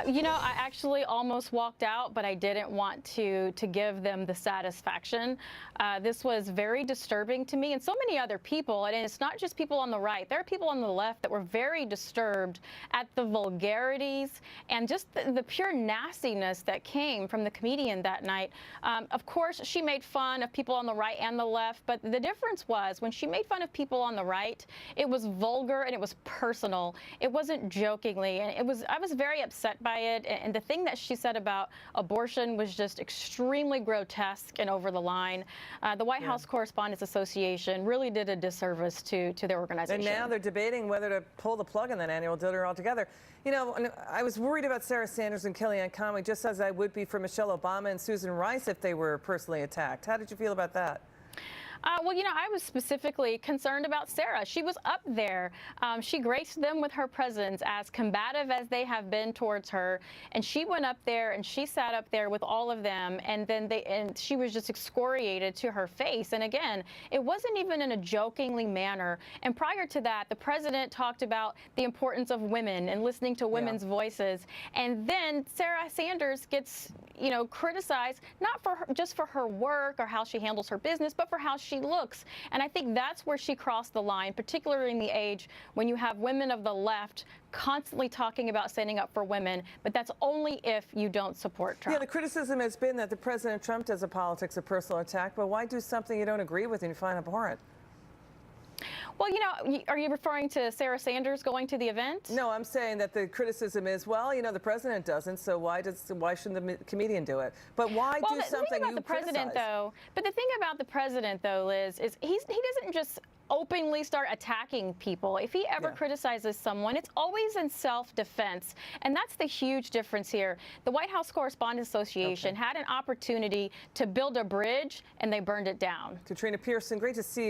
You know, I actually almost walked out, but I didn't want to give them the satisfaction. This was very disturbing to me and so many other people, and it's not just people on the right. There are people on the left that were very disturbed at the vulgarities and just the pure nastiness that came from the comedian that night. Of course, she made fun of people on the right and the left, but the difference was when she made fun of people on the right, it was vulgar and it was personal. It wasn't jokingly, and I was very upset by it, and the thing that she said about abortion was just extremely grotesque and over the line. The White House Correspondents Association really did a disservice to their organization. And now they're debating whether to pull the plug on that annual dinner altogether. You know, I was worried about Sarah Sanders and Kellyanne Conway, just as I would be for Michelle Obama and Susan Rice if they were personally attacked. How did you feel about that? Well, you know, I was specifically concerned about Sarah. She was up there. She graced them with her presence, as combative as they have been towards her. And she went up there and she sat up there with all of them. And then she was just excoriated to her face. And again, it wasn't even in a jokingly manner. And prior to that, the president talked about the importance of women and listening to women's voices. And then Sarah Sanders gets, you know, criticized, not for just for her work or how she handles her business, but for how she looks. And I think that's where she crossed the line, particularly in the age when you have women of the left constantly talking about standing up for women, but that's only if you don't support Trump. Yeah, the criticism has been that the President Trump does a politics of personal attack, but why do something you don't agree with and you find abhorrent? Well, you know, are you referring to Sarah Sanders going to the event? No, I'm saying that the criticism is, well, you know, the president doesn't, so why shouldn't the comedian do it? But why do something you criticize? But the thing about the president, though, Liz, is he doesn't just openly start attacking people. If he ever criticizes someone, it's always in self-defense. And that's the huge difference here. The White House Correspondents Association had an opportunity to build a bridge, and they burned it down. Katrina Pierson, great to see you.